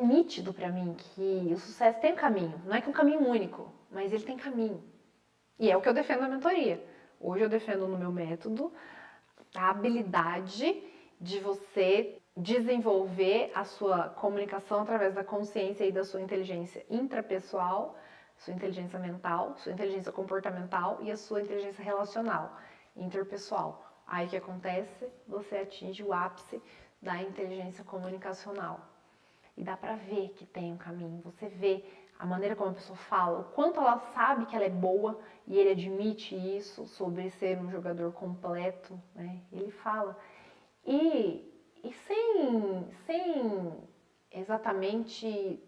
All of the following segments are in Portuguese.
nítido para mim que o sucesso tem um caminho. Não é que um caminho único, mas ele tem caminho. E é o que eu defendo na mentoria. Hoje eu defendo no meu método a habilidade de você desenvolver a sua comunicação através da consciência e da sua inteligência intrapessoal, sua inteligência mental, sua inteligência comportamental e a sua inteligência relacional, interpessoal. Aí o que acontece? Você atinge o ápice da inteligência comunicacional. E dá pra ver que tem um caminho. Você vê a maneira como a pessoa fala, o quanto ela sabe que ela é boa e ele admite isso sobre ser um jogador completo, né? Ele fala. E sem exatamente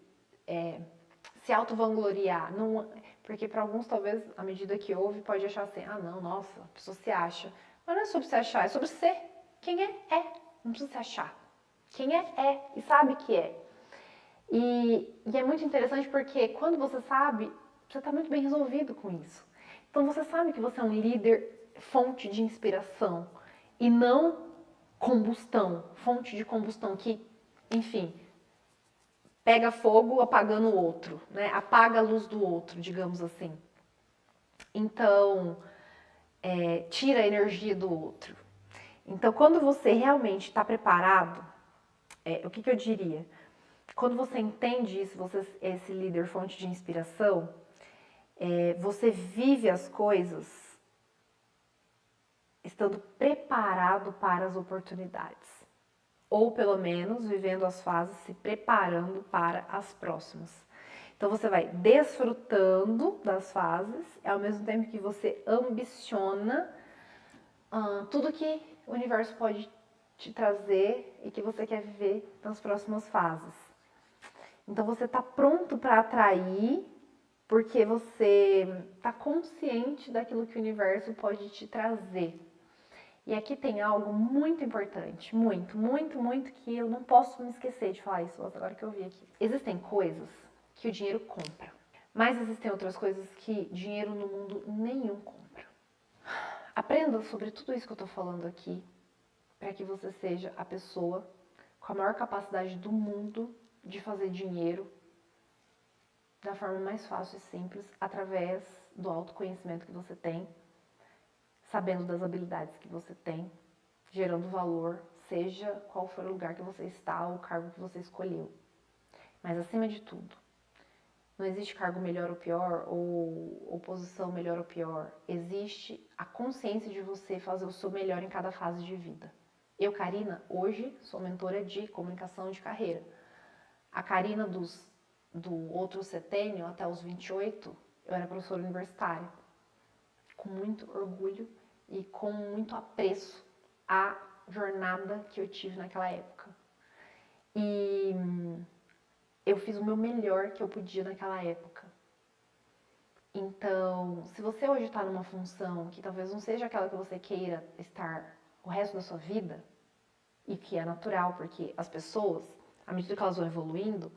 se auto-vangloriar. Não, porque para alguns, talvez, à medida que ouve, pode achar assim, ah, não, nossa, a pessoa se acha. Mas não é sobre se achar, é sobre ser. Quem é, é. Não precisa se achar. Quem é, é. E sabe que é. E é muito interessante porque quando você sabe, você está muito bem resolvido com isso. Então você sabe que você é um líder fonte de inspiração e não combustão, fonte de combustão que, enfim, pega fogo apagando o outro, né? Apaga a luz do outro, digamos assim. Então, tira a energia do outro. Então, quando você realmente está preparado, o que eu diria? Quando você entende isso, você é esse líder fonte de inspiração, você vive as coisas estando preparado para as oportunidades. Ou pelo menos vivendo as fases, se preparando para as próximas. Então você vai desfrutando das fases, ao mesmo tempo que você ambiciona tudo que o universo pode te trazer e que você quer viver nas próximas fases. Então você está pronto para atrair, porque você está consciente daquilo que o universo pode te trazer. E aqui tem algo muito importante, muito, que eu não posso me esquecer de falar isso agora que eu vi aqui. Existem coisas que o dinheiro compra, mas existem outras coisas que dinheiro no mundo nenhum compra. Aprenda sobre tudo isso que eu tô falando aqui, para que você seja a pessoa com a maior capacidade do mundo de fazer dinheiro da forma mais fácil e simples, através do autoconhecimento que você tem, sabendo das habilidades que você tem, gerando valor, seja qual for o lugar que você está ou o cargo que você escolheu. Mas acima de tudo, não existe cargo melhor ou pior, ou posição melhor ou pior. Existe a consciência de você fazer o seu melhor em cada fase de vida. Eu, Karina, hoje sou mentora de comunicação de carreira. A Karina do outro setênio, até os 28, eu era professora universitária. Com muito orgulho e com muito apreço à jornada que eu tive naquela época. E eu fiz o meu melhor que eu podia naquela época. Então, se você hoje está numa função que talvez não seja aquela que você queira estar o resto da sua vida, e que é natural, porque as pessoas, à medida que elas vão evoluindo,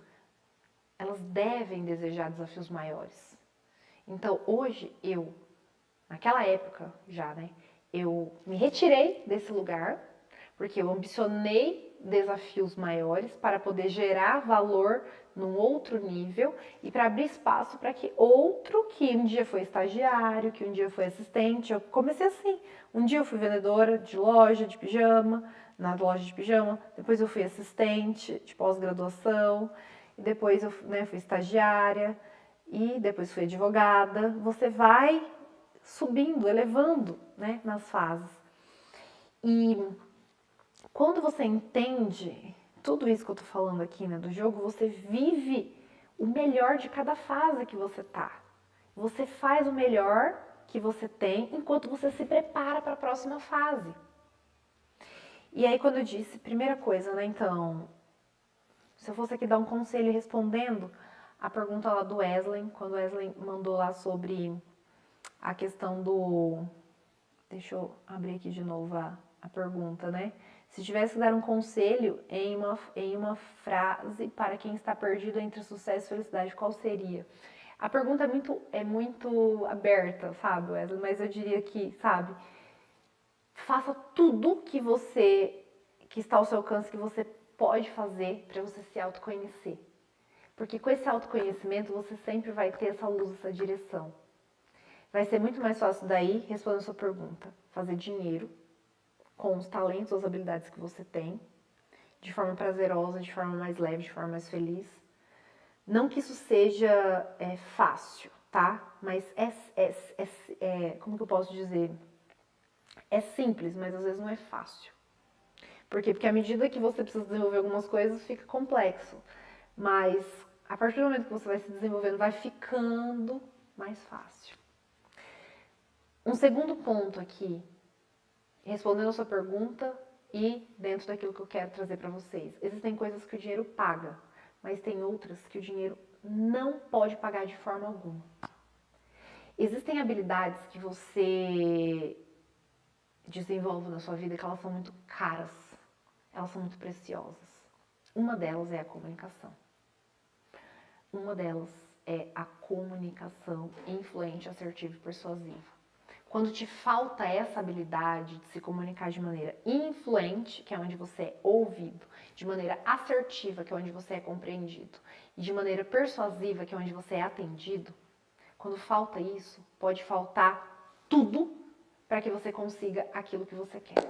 elas devem desejar desafios maiores. Então, hoje, naquela época já, né, eu me retirei desse lugar, porque eu ambicionei desafios maiores para poder gerar valor num outro nível e para abrir espaço para que outro que um dia foi estagiário, que um dia foi assistente, eu comecei assim. Um dia eu fui vendedora de loja de pijama, na loja de pijama, depois eu fui assistente de pós-graduação, e depois eu fui estagiária, e depois fui advogada. Você vai subindo, elevando, né, nas fases. E quando você entende tudo isso que eu tô falando aqui, né, do jogo, você vive o melhor de cada fase que você tá. Você faz o melhor que você tem enquanto você se prepara para a próxima fase. E aí quando eu disse, primeira coisa, né, então, se eu fosse aqui dar um conselho respondendo a pergunta lá do Wesley, quando o Wesley mandou lá sobre a questão do... Deixa eu abrir aqui de novo a pergunta, né? Se tivesse que dar um conselho em uma frase para quem está perdido entre sucesso e felicidade, qual seria? A pergunta é muito aberta, sabe, Wesley? Mas eu diria que, sabe, faça tudo que está ao seu alcance, que você pode fazer para você se autoconhecer. Porque com esse autoconhecimento você sempre vai ter essa luz, essa direção. Vai ser muito mais fácil daí, respondendo a sua pergunta, fazer dinheiro com os talentos, as habilidades que você tem, de forma prazerosa, de forma mais leve, de forma mais feliz. Não que isso seja fácil, tá? Mas como que eu posso dizer? É simples, mas às vezes não é fácil. Por quê? Porque à medida que você precisa desenvolver algumas coisas, fica complexo. Mas a partir do momento que você vai se desenvolvendo, vai ficando mais fácil. Um segundo ponto aqui, respondendo a sua pergunta e dentro daquilo que eu quero trazer para vocês. Existem coisas que o dinheiro paga, mas tem outras que o dinheiro não pode pagar de forma alguma. Existem habilidades que você desenvolve na sua vida que elas são muito caras, elas são muito preciosas. Uma delas é a comunicação. Uma delas é a comunicação influente, assertiva e persuasiva. Quando te falta essa habilidade de se comunicar de maneira influente, que é onde você é ouvido, de maneira assertiva, que é onde você é compreendido, e de maneira persuasiva, que é onde você é atendido, quando falta isso, pode faltar tudo para que você consiga aquilo que você quer.